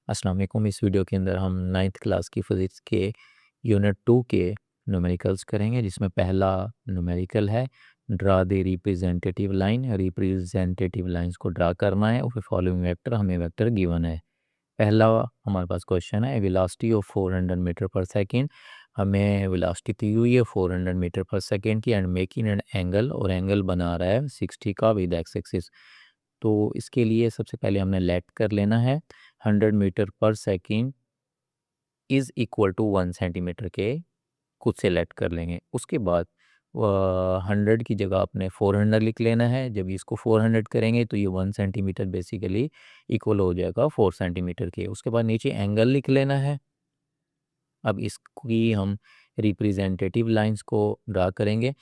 अस्सलाम वालेकुम। इस वीडियो के अंदर हम 9th क्लास की फ़िज़िक्स के यूनिट 2 के न्यूमेरिकल्स करेंगे, जिसमें पहला न्यूमेरिकल है draw the representative line. Representative lines को ड्रा करना है और फिर फॉलोइंग वेक्टर हमें वेक्टर गिवन है। पहला हमारे पास क्वेश्चन है वेलोसिटी ऑफ 400 मीटर पर सेकेंड। हमें वेलोसिटी दी हुई है 400 मीटर पर सेकेंड की एंड मेकिंग एन एंगल, और एंगल बना रहा है 60 का विद एक्स एक्सिस। तो इसके लिए सबसे पहले हमने लेट कर लेना है 100 मीटर पर second is equal to 1 centimetre के खुद से लेट कर लेंगे। उसके बाद 100 की जगह आपने 400 लिख लेना है। जब इसको 400 करेंगे तो ये 1 सेंटीमीटर बेसिकली इक्वल हो जाएगा 4 सेंटीमीटर के। उसके बाद नीचे एंगल लिख लेना है। अब इसकी हम रिप्रेजेंटेटिव लाइंस को ड्रा करेंगे,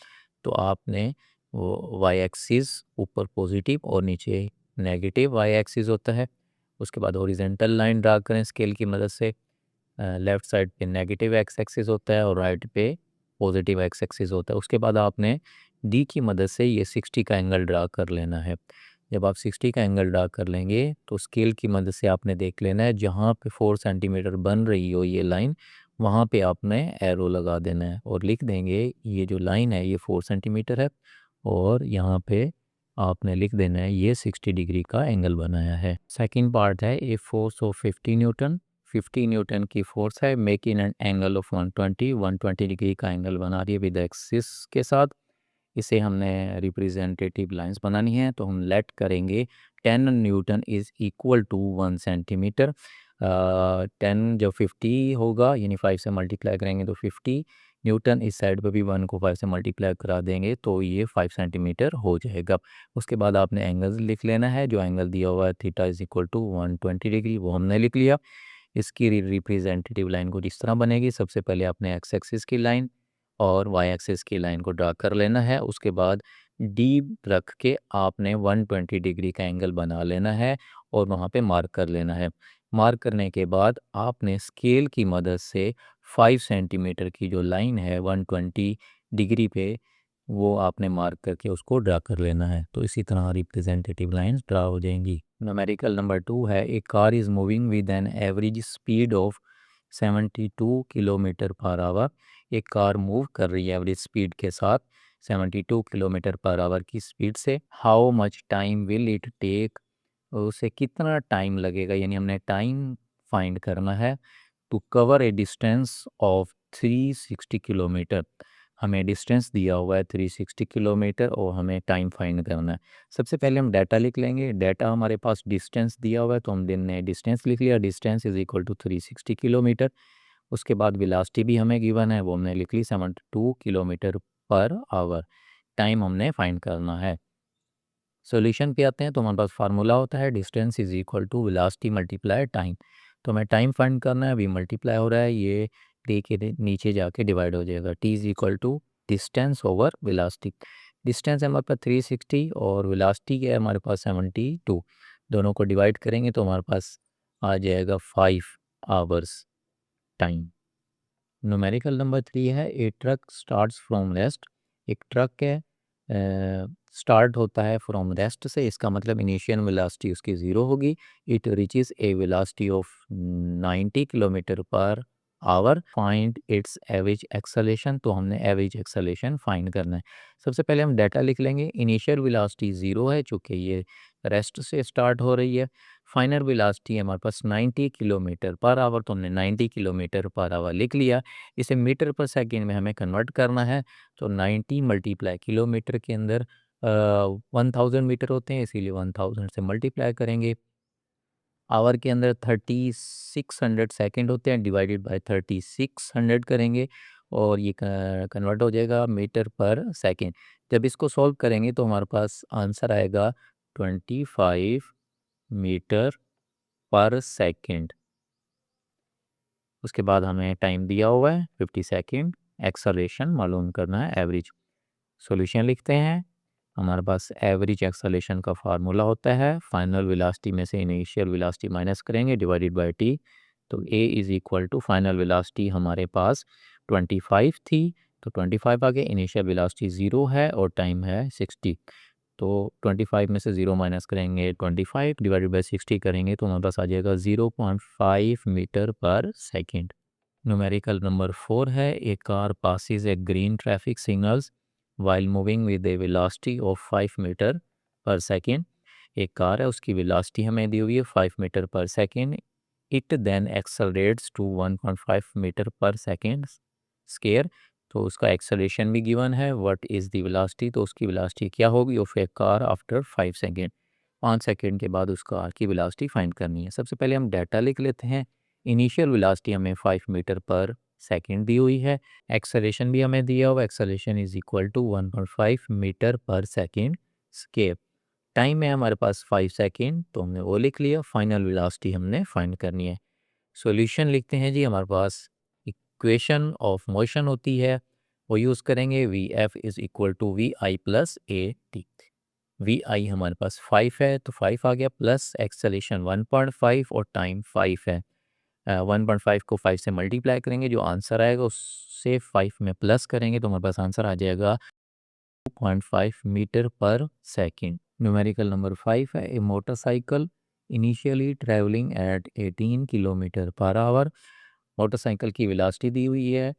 तो आपने वो वाई एक्सिस ऊपर पॉजिटिव और नीचे नेगेटिव वाई एक्सिस होता है। उसके बाद हॉरिजॉन्टल लाइन ड्रा करें स्केल की मदद से। लेफ़्ट साइड पे नेगेटिव एक्स एक्सिस होता है और राइट पे पॉजिटिव एक्स एक्सिस होता है। उसके बाद आपने डी की मदद से ये 60 का एंगल ड्रा कर लेना है। जब आप 60 का एंगल ड्रा कर लेंगे तो स्केल की मदद से आपने देख लेना है जहाँ पे 4 सेंटीमीटर बन रही हो ये लाइन, वहाँ पे आपने एरो लगा देना है और लिख देंगे ये जो लाइन है ये 4 सेंटीमीटर है, और यहाँ पे आपने लिख देना है ये 60 डिग्री का एंगल बनाया है। सेकंड पार्ट है a force of 50 Newton. 50 Newton की फोर्स है making an angle of 120 degree का एंगल बना रही है विद एक्सिस के साथ। इसे हमने रिप्रेजेंटेटिव लाइंस बनानी है, तो हम लेट करेंगे 10 newton is equal to 1 centimetre. 10 जब 50 होगा यानी 5 से मल्टीप्लाई करेंगे तो 50 न्यूटन, इस साइड पे भी 1 को 5 से मल्टीप्लाई करा देंगे तो ये 5 सेंटीमीटर हो जाएगा। उसके बाद आपने एंगल लिख लेना है। जो एंगल दिया हुआ है theta is equal to 120 degree, वो हमने लिख लिया। इसकी रिप्रेजेंटेटिव लाइन को जिस तरह बनेगी, सबसे पहले आपने एक्स एक्सिस की लाइन और वाई एक्सिस की लाइन को ड्रा कर लेना है। उसके बाद डी रख के आपने 120 डिग्री का एंगल बना लेना है और वहाँ पे मार्क कर लेना है। मार्क करने के बाद आपने स्केल की मदद से 5 सेंटीमीटर की जो लाइन है 120 डिग्री पे, वो आपने मार्क करके उसको ड्रा कर लेना है। तो इसी तरह रिप्रेजेंटेटिव लाइंस ड्रा हो जाएंगी। न्यूमेरिकल नंबर 2 है a car is moving with an average speed of 72 kilometre per hour. एक कार मूव कर रही है एवरेज स्पीड के साथ 72 किलोमीटर पर आवर की स्पीड से। How much time will it take, उसे कितना टाइम लगेगा, यानी हमने टाइम फाइंड करना है to cover a distance of 360 kilometre. हमें डिस्टेंस दिया हुआ है 360 किलोमीटर और हमें टाइम फाइंड करना है। सबसे पहले हम डाटा लिख लेंगे। डाटा हमारे पास डिस्टेंस दिया हुआ है तो हमने डिस्टेंस लिख लिया, distance is equal to 360 kilometre. उसके बाद वेलोसिटी भी हमें गिवन है, वो हमने लिख ली 72 किलोमीटर पर आवर। टाइम हमने फाइंड करना है। सॉल्यूशन पे आते हैं तो हमारे पास फार्मूला होता है distance is equal to velocity multiply time. तो हमें टाइम फाइंड करना है, अभी मल्टीप्लाई हो रहा है, ये टी के नीचे जाके डिवाइड हो जाएगा। T is equal to distance over velocity. Distance है हमारे पास 360 और वेलोसिटी है हमारे पास 72। दोनों को डिवाइड करेंगे तो हमारे पास आ जाएगा 5 आवर्स टाइम। न्यूमेरिकल नंबर 3 है ए ट्रक स्टार्ट्स फ्रॉम रेस्ट। एक ट्रक है स्टार्ट होता है फ्रॉम रेस्ट से, इसका मतलब इनिशियल वेलोसिटी उसकी ज़ीरो होगी। It reaches A velocity of 90 kilometre per our. Find its average acceleration, तो हमने एवरेज एक्सेलेरेशन फाइंड करना है। सबसे पहले हम डाटा लिख लेंगे। इनिशियल वेलोसिटी ज़ीरो है चूँकि ये रेस्ट से स्टार्ट हो रही है। फाइनल वेलोसिटी है हमारे पास 90 किलोमीटर पर आवर, तो हमने 90 किलोमीटर पर आवर लिख लिया। इसे मीटर पर सेकंड में हमें कन्वर्ट करना है, तो 90 मल्टीप्लाई किलोमीटर के अंदर 1000 मीटर होते हैं, इसीलिए 1000 से मल्टीप्लाई करेंगे। आवर के अंदर 3600 सेकंड होते हैं, डिवाइडेड बाय 3600 करेंगे और ये कन्वर्ट हो जाएगा मीटर पर सेकंड। जब इसको सॉल्व करेंगे तो हमारे पास आंसर आएगा 25 मीटर पर सेकंड। उसके बाद हमें टाइम दिया हुआ है 50 सेकंड। एक्सेलरेशन मालूम करना है एवरेज। सॉल्यूशन लिखते हैं। हमारे पास एवरेज एक्सेलरेशन का फार्मूला होता है फाइनल वेलोसिटी में से इनिशियल वेलोसिटी माइनस करेंगे डिवाइडेड बाय टी। तो A is equal to final velocity हमारे पास 25 थी, तो 25 आ गए। इनिशियल वेलोसिटी 0 है और टाइम है 60। तो 25 में से 0 माइनस करेंगे 25 डिवाइडेड बाई 60 करेंगे तो हमारे पास आ जाएगा 0.5 मीटर पर सेकेंड। न्यूमेरिकल नंबर 4 है, a car passes a green traffic signals while moving with a velocity of 5 metre पर सेकेंड। एक कार है, उसकी वेलोसिटी हमें दी हुई है 5 मीटर पर second. It then accelerates to 1.5 metre पर सेकेंड स्केयर। तो उसका एक्सेलरेशन भी गिवन है, व्हाट इज़ द वेलोसिटी, तो उसकी वेलोसिटी क्या होगी of A car after 5 second. 5 second के बाद उस कार की वेलोसिटी फाइंड करनी है। सबसे पहले हम डाटा लिख लेते हैं। इनिशियल वेलोसिटी हमें 5 मीटर पर सेकेंड दी हुई है, एक्सेलरेशन भी हमें दिया हुआ, acceleration is equal to 1.5 metre पर सेकेंड स्केयर। टाइम है हमारे पास 5 सेकेंड, तो हमने वो लिख लिया। फाइनल वेलोसिटी हमने फाइंड करनी है। सॉल्यूशन लिखते हैं जी, हमारे पास इक्वेशन ऑफ मोशन होती है, वो यूज़ करेंगे। V F is equal to V I plus A T. V I हमारे पास 5 है तो 5 आ गया, प्लस एक्सेलेरेशन 1.5 और टाइम 5 है। 1.5 को 5 से मल्टीप्लाई करेंगे, जो आंसर आएगा उससे 5 में प्लस करेंगे तो हमारे पास आंसर आ जाएगा 2.5 मीटर पर सेकेंड। न्यूमेरिकल नंबर 5 है, a motorcycle initially travelling at 18 kilometre per hour. Motorcycle की वेलोसिटी दी हुई है,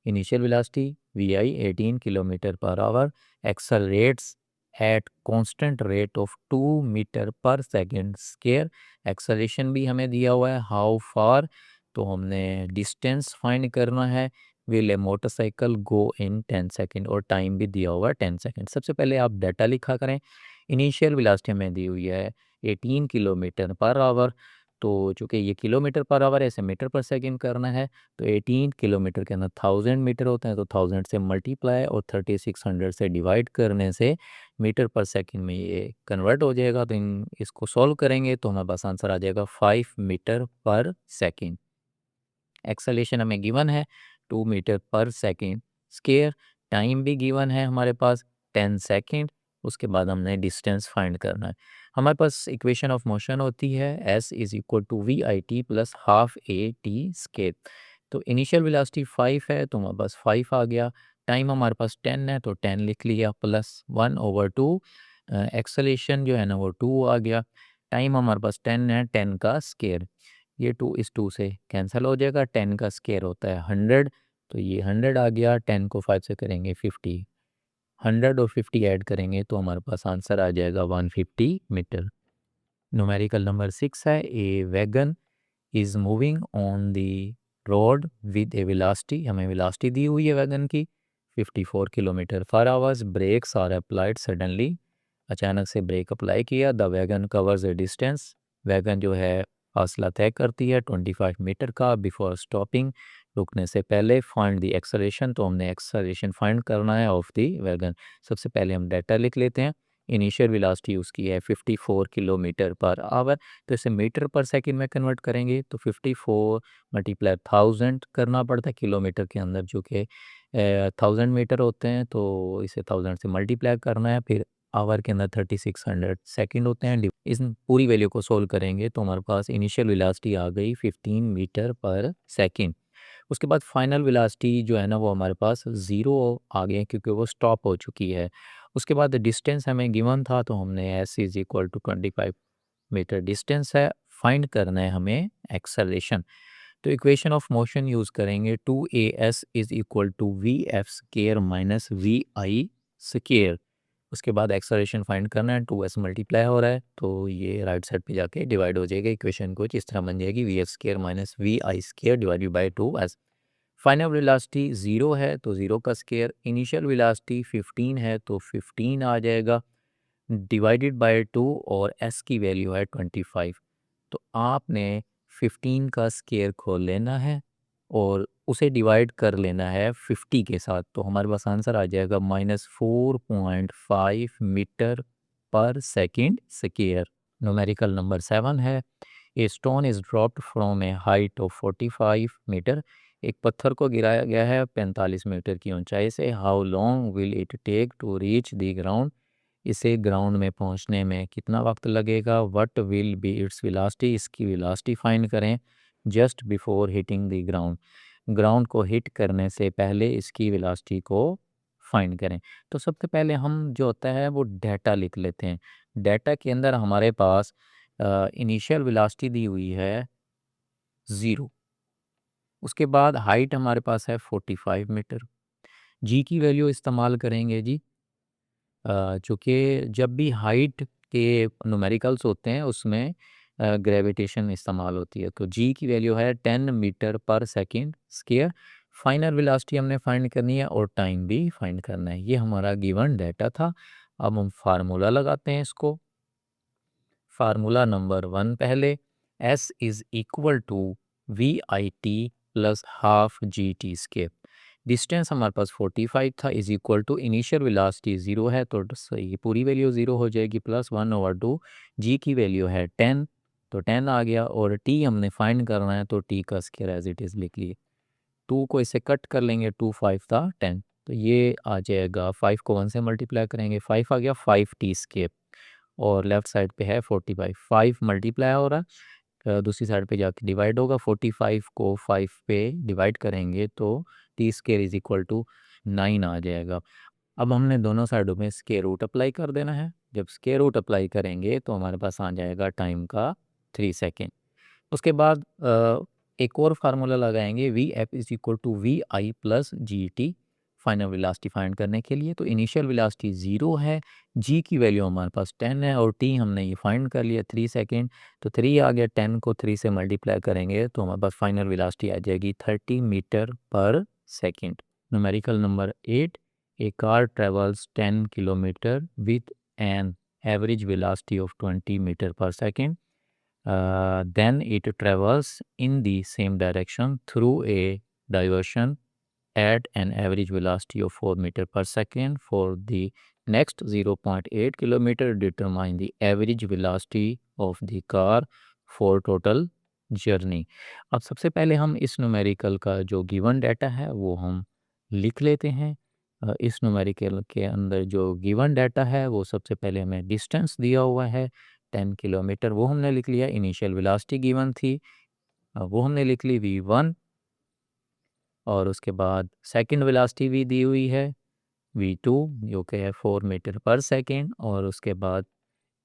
initial velocity V I 18 kilometre per hour, accelerates at constant rate of 2 metre पर सेकेंड स्केयर। एक्सेलरेशन भी हमें दिया हुआ है, हाउ फार, तो हमने डिस्टेंस फाइंड करना है। Will A motorcycle go in 10 second, और टाइम भी दिया हुआ है 10 सेकेंड। सबसे पहले आप डाटा लिखा करें। इनिशियल वेलोसिटी हमें दी हुई है 18 किलोमीटर पर आवर, तो चूँकि ये किलोमीटर पर आवर है, इसे मीटर पर सेकंड करना है, तो 18 किलोमीटर के अंदर 1000 मीटर होते हैं, तो 1000 से मल्टीप्लाई और 3600 से डिवाइड करने से मीटर पर सेकंड में ये कन्वर्ट हो जाएगा। तो इसको सॉल्व करेंगे तो हमारे पास आंसर आ जाएगा 5 मीटर पर सेकंड। एक्सेलेरेशन हमें गिवन है 2 मीटर पर सेकेंड स्केयर। टाइम भी गिवन है हमारे पास 10 सेकेंड। उसके बाद हमने डिस्टेंस फाइंड करना है। हमारे पास इक्वेशन ऑफ मोशन होती है S is equal to V I T plus half A T square. तो इनिशियल वेलोसिटी 5 है तो हमारे पास 5 आ गया। टाइम हमारे पास 10 है तो 10 लिख लिया, प्लस 1/2। एक्सेलेरेशन जो है ना वो 2 आ गया। टाइम हमारे पास 10 है, 10 का स्केयर, ये 2 इस 2 से कैंसिल हो जाएगा। 10 का स्केयर होता है 100, तो ये 100 आ गया। 10 को 5 से करेंगे 50, 100 और 50 ऐड करेंगे तो हमारे पास आंसर आ जाएगा 150 मीटर। न्यूमेरिकल नंबर 6 है, a wagon is moving on the road with a velocity, हमें वेलोसिटी दी हुई है वैगन की 54 kilometre per hours. Brakes are applied suddenly, अचानक से ब्रेक अप्लाई किया। The wagon covers a distance, wagon जो है फासला तय करती है 25 मीटर का बिफोर स्टॉपिंग, रुकने से पहले। फाइंड द एक्सेलरेशन, तो हमने एक्सेलरेशन फाइंड करना है ऑफ द वैगन। सबसे पहले हम डाटा लिख लेते हैं। इनिशियल वेलोसिटी उसकी है 54 किलोमीटर पर आवर, तो इसे मीटर पर सेकंड में कन्वर्ट करेंगे तो 54 मल्टीप्लाई 1000 करना पड़ता है किलोमीटर के अंदर, जो कि 1000 मीटर होते हैं, तो इसे 1000 से मल्टीप्लाई करना है। फिर आवर के अंदर 3600 सेकंड होते हैं। इस पूरी वैल्यू को सोल्व करेंगे तो हमारे पास इनिशियल वेलोसिटी आ गई 15 मीटर पर सेकंड। उसके बाद फाइनल वेलोसिटी जो है ना वो हमारे पास 0 आ गए क्योंकि वो स्टॉप हो चुकी है। उसके बाद डिस्टेंस हमें गिवन था तो हमने S is equal to 25 metre distance है, फाइंड करना है हमें एक्सेलरेशन। तो इक्वेशन ऑफ मोशन यूज़ करेंगे, 2as is equal to V F square minus V I square. उसके बाद एक्सेलरेशन फाइंड करना है, 2s मल्टीप्लाई हो रहा है तो ये राइट साइड पे जाके डिवाइड हो जाएगा। इक्वेशन कुछ इस तरह बन जाएगी, V F square minus V I square divided by 2s। Final velocity 0 है तो 0 का स्केयर, इनिशियल वेलोसिटी 15 है तो 15 आ जाएगा डिवाइडेड बाय 2, और s की वैल्यू है 25। तो आपने 15 का स्केयर खोल लेना है और उसे डिवाइड कर लेना है 50 के साथ, तो हमारे पास आंसर आ जाएगा -4.5 मीटर पर सेकेंड स्केयर। न्यूमेरिकल नंबर 7 है, a stone is dropped from a height of 45 metre, एक पत्थर को गिराया गया है 45 मीटर की ऊंचाई से। How long will it take to reach the ground, इसे ग्राउंड में पहुंचने में कितना वक्त लगेगा। What will be its velocity, इसकी वेलोसिटी फाइंड करें just before hitting the ground, ground को हिट करने से पहले इसकी वेलोसिटी को फाइंड करें। तो सबसे पहले हम जो होता है वो डाटा लिख लेते हैं। डाटा के अंदर हमारे पास इनिशियल वेलोसिटी दी हुई है 0। उसके बाद हाइट हमारे पास है 45 मीटर। जी की वैल्यू इस्तेमाल करेंगे जी, चूँकि जब भी हाइट के न्यूमेरिकल्स होते हैं उसमें ग्रेविटेशन इस्तेमाल होती है। तो जी की वैल्यू है 10 मीटर पर सेकंड स्क्वायर। फाइनल वेलोसिटी हमने फाइंड करनी है और टाइम भी फाइंड करना है। ये हमारा गिवन डाटा था। अब हम फार्मूला लगाते हैं इसको। फार्मूला नंबर 1 पहले, S is equal to VIT plus half GT square. Distance हमारे पास 45 था, is equal to initial velocity 0 है तो ये पूरी वैल्यू 0 हो जाएगी, प्लस 1/2। जी की वैल्यू है 10 तो 10 आ गया, और टी हमने फाइंड करना है तो टी का स्क्वायर एज इट इज़ लिख लिए। 2 को इससे कट कर लेंगे, 2 5 था 10, तो ये आ जाएगा 5 को 1 से मल्टीप्लाई करेंगे, 5 आ गया 5t स्क्वायर, और लेफ्ट साइड पे है 45, 5 मल्टीप्लाई हो रहा है, दूसरी साइड पे जाके डिवाइड होगा। 45 को 5 पे डिवाइड करेंगे तो T square is equal to 9 आ जाएगा। अब हमने दोनों साइडों में स्क्वायर रूट अप्लाई कर देना है। जब स्क्वायर रूट अप्लाई करेंगे तो हमारे पास आ जाएगा टाइम का 3 सेकेंड। उसके बाद एक और फार्मूला लगाएंगे, V F is equal to V I plus G T, final velocity find करने के लिए। तो इनिशियल वेलोसिटी 0 है, जी की वैल्यू हमारे पास 10 है, और टी हमने ये फाइंड कर लिया 3 सेकेंड, तो 3 आ गया। 10 को 3 से मल्टीप्लाई करेंगे तो हमारे पास फाइनल वेलोसिटी आ जाएगी 30 मीटर पर second. Numerical number 8, a car travels 10 kilometre with an average velocity of 20 metre पर second, then it travels in the same direction through a diversion at an average velocity of 4 meter per second for the next 0.8 kilometer. Determine the average velocity of the car for total journey. अब सबसे पहले हम इस numerical का जो given data है वो हम लिख लेते हैं। इस न्यूमेरिकल के अंदर जो गिवन डाटा है वो सबसे पहले हमें डिस्टेंस दिया हुआ है 10 किलोमीटर, वो हमने लिख लिया। इनिशियल वेलोसिटी गिवन थी, वो हमने लिख ली v1, और उसके बाद सेकंड वेलोसिटी भी दी हुई है v2 जो कि है 4 मीटर पर सेकंड, और उसके बाद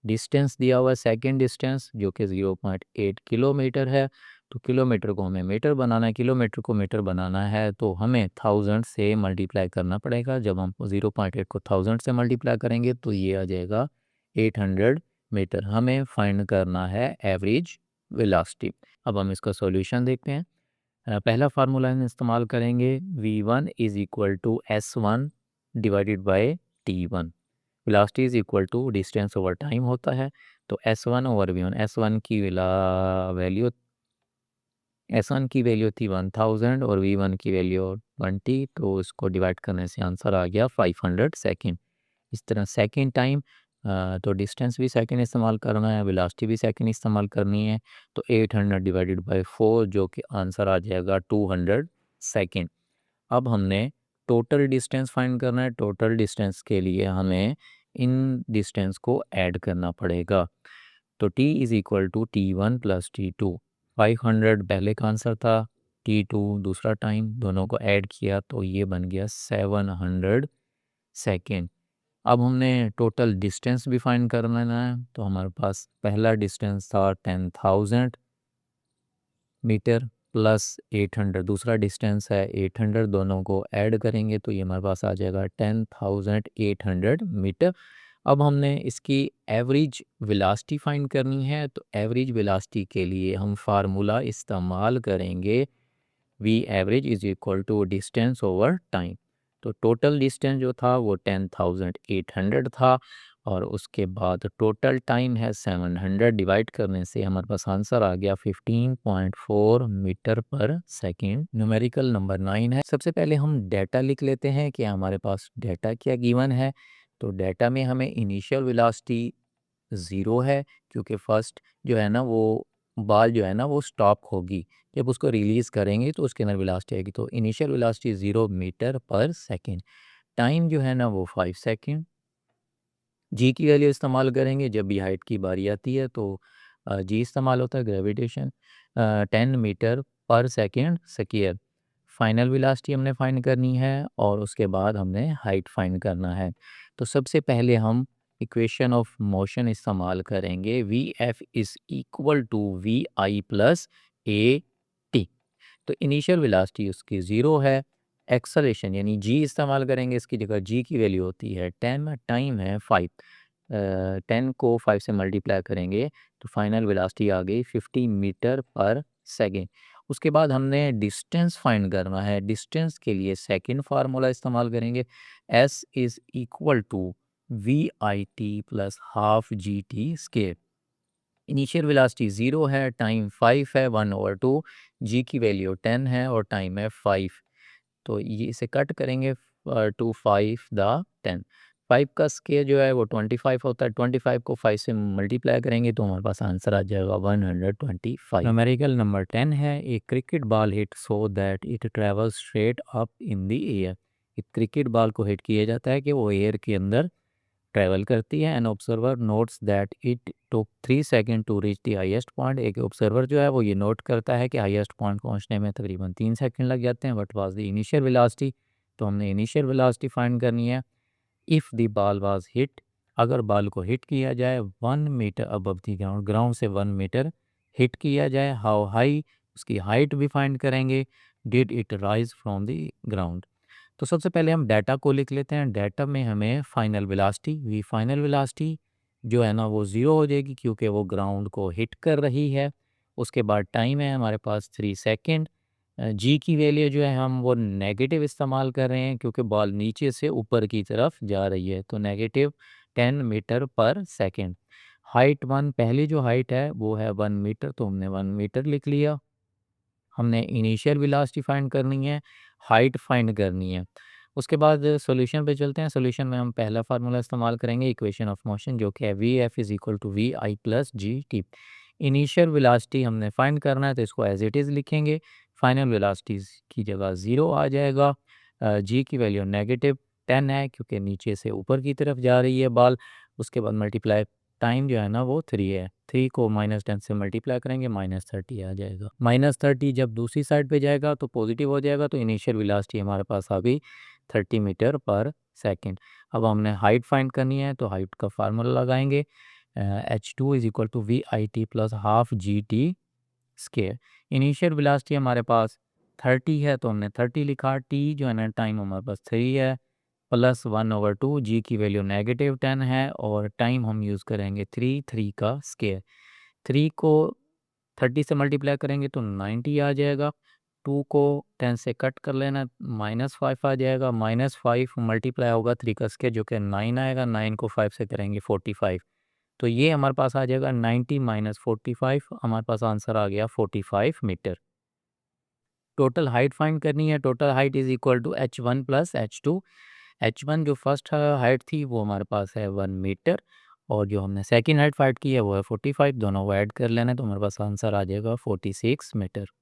डिस्टेंस दिया हुआ है सेकंड डिस्टेंस जो कि 0.8 किलोमीटर है। तो किलोमीटर को हमें मीटर बनाना है, किलोमीटर को मीटर बनाना है तो हमें 1000 से मल्टीप्लाई करना पड़ेगा। जब हम 0.8 को 1000 से मल्टीप्लाई करेंगे तो ये आ जाएगा 800 मीटर। हमें फाइंड करना है एवरेज वेलोसिटी। अब हम इसका सॉल्यूशन देखते हैं। पहला फार्मूला हम इस्तेमाल करेंगे, v1 is equal to s1 divided by t1। Velocity is equal to distance over time होता है, तो s1 ओवर v1। s1 की वैल्यू थी 1000 और v1 की वैल्यू 20, तो इसको डिवाइड करने से आंसर आ गया 500 सेकेंड। इस तरह सेकेंड टाइम, तो डिस्टेंस भी सेकेंड इस्तेमाल करना है, वेलोसिटी भी सेकेंड इस्तेमाल करनी है, तो 800 डिवाइडेड बाय 4 जो कि आंसर आ जाएगा 200 सेकेंड। अब हमने टोटल डिस्टेंस फाइंड करना है। टोटल डिस्टेंस के लिए हमें इन डिस्टेंस को ऐड करना पड़ेगा। तो t is equal to t1 plus t2। 500 पहले का आंसर था, t2 दूसरा टाइम, दोनों को ऐड किया तो ये बन गया 700 सेकेंड। अब हमने टोटल डिस्टेंस भी फाइंड करना है, तो हमारे पास पहला डिस्टेंस था 10,000 मीटर प्लस 800, दूसरा डिस्टेंस है 800, दोनों को ऐड करेंगे तो ये हमारे पास आ जाएगा 10,800 मीटर। अब हमने इसकी एवरेज वेलोसिटी फाइंड करनी है, तो एवरेज वेलोसिटी के लिए हम फार्मूला इस्तेमाल करेंगे, V average is equal to distance over time. तो टोटल डिस्टेंस जो था वो 10,800 था, और उसके बाद टोटल टाइम है 700, डिवाइड करने से हमारे पास आंसर आ गया 15.4 मीटर पर सेकेंड। न्यूमेरिकल नंबर 9 है। सबसे पहले हम डाटा लिख लेते हैं कि हमारे पास डाटा क्या गिवन है। तो डाटा में हमें इनिशियल वेलोसिटी 0 है, क्योंकि फर्स्ट जो है ना वो बाल जो है ना वो स्टॉप होगी, जब उसको रिलीज़ करेंगे तो उसके अंदर वेलोसिटी आएगी। तो इनिशियल वेलोसिटी 0 मीटर पर सेकेंड। टाइम जो है ना वो 5 सेकेंड। जी की वैल्यू इस्तेमाल करेंगे जब भी हाइट की बारी आती है, तो जी इस्तेमाल होता है ग्रेविटेशन। 10 मीटर पर सेकेंड स्क्वायर। फाइनल वेलोसिटी हमने फाइंड करनी है और उसके बाद हमने हाइट फाइंड करना है। तो सबसे पहले हम इक्वेशन ऑफ मोशन इस्तेमाल करेंगे, V F is equal to V I plus A T. तो इनिशियल वेलोसिटी उसकी 0 है। एक्सेलरेशन यानी जी इस्तेमाल करेंगे, इसकी जगह जी की वैल्यू होती है 10, टाइम है 5। 10 को 5 से मल्टीप्लाई करेंगे तो फाइनल वेलोसिटी आ गई 50 मीटर पर सेकेंड। उसके बाद हमने डिस्टेंस फाइंड करना है। डिस्टेंस के लिए सेकंड फार्मूला इस्तेमाल करेंगे, S is equal to V I T plus half G T square. Initial velocity 0 है, टाइम 5 है, 1/2, जी की वैल्यू 10 है और टाइम है 5। तो ये इसे कट करेंगे टू 5 द 10। 5 का स्क्वायर जो है वो 25 होता है। 25 को 5 से मल्टीप्लाई करेंगे तो हमारे पास आंसर आ जाएगा 125। न्यूमेरिकल नंबर 10 है, a cricket ball hit so that it travels straight up in the air. एक क्रिकेट बॉल को हिट किया जाता है कि वो एयर के अंदर ट्रैवल करती है। An observer notes that it took 3 second to reach the highest point. एक ऑब्जर्वर जो है वो ये नोट करता है कि हाईएस्ट पॉइंट पहुंचने में तकरीबन 3 सेकंड लग जाते हैं। What was the initial velocity? तो हमने इनिशियल वेलोसिटी फाइंड करनी है। If the ball was hit, अगर बॉल को हिट किया जाए 1 metre above the ground, ground से 1 मीटर हिट किया जाए, हाउ हाई, उसकी हाइट भी फाइंड करेंगे। Did it rise from the ground? तो सबसे पहले हम डाटा को लिख लेते हैं। डाटा में हमें final velocity, V final velocity जो है ना वो 0 हो जाएगी क्योंकि वो ग्राउंड को हिट कर रही है। उसके बाद टाइम है हमारे पास 3 सेकंड। जी की वैल्यू जो है हम वो नेगेटिव इस्तेमाल कर रहे हैं क्योंकि बॉल नीचे से ऊपर की तरफ जा रही है, तो नेगेटिव 10 मीटर पर सेकंड। हाइट 1, पहली जो हाइट है वो है 1 मीटर, तो हमने 1 मीटर लिख लिया। हमने इनिशियल वेलोसिटी फाइंड करनी है, हाइट फाइंड करनी है। उसके बाद सॉल्यूशन पे चलते हैं। सॉल्यूशन में हम पहला फार्मूला इस्तेमाल करेंगे, इक्वेशन ऑफ मोशन, जो कि है V F is equal to V I plus G T. Initial velocity हमने फाइंड करना है तो इसको एज इट इज़ लिखेंगे। फाइनल वेलोसिटी की जगह 0 आ जाएगा। जी की वैल्यू नेगेटिव 10 है क्योंकि नीचे से ऊपर की तरफ जा रही है बॉल। उसके बाद मल्टीप्लाई, टाइम जो है ना वो 3 है। 3 को -10 से मल्टीप्लाई करेंगे, -30 आ जाएगा। -30 जब दूसरी साइड पे जाएगा तो पॉजिटिव हो जाएगा, तो इनिशियल वेलोसिटी हमारे पास आ गई 30 मीटर पर सेकंड। अब हमने हाइट फाइंड करनी है तो हाइट का फार्मूला लगाएंगे, h2 is equal to V I T plus half G T square. Initial velocity हमारे पास 30 है तो हमने 30 लिखा। टी जो है ना टाइम हमारे पास 3 है, प्लस 1/2, जी की वैल्यू नेगेटिव 10 है और टाइम हम यूज़ करेंगे 3 का स्केयर। 3 को 30 से मल्टीप्लाई करेंगे तो 90 आ जाएगा। 2 को 10 से कट कर लेना, -5 आ जाएगा। -5 मल्टीप्लाई होगा 3 का स्केयर जो कि 9 आएगा। 9 को 5 से करेंगे 45। तो ये हमारे पास आ जाएगा 90 माइनस 45, हमारे पास आंसर आ गया 45 मीटर। टोटल हाइट फाइंड करनी है। Total height is equal to h1 plus h2। h1 जो फर्स्ट हाइट थी वो हमारे पास है 1 मीटर और जो हमने सेकंड हाइट फाइंड की है वो है 45। दोनों को ऐड कर लेना है तो हमारे पास आंसर आ जाएगा 46 मीटर।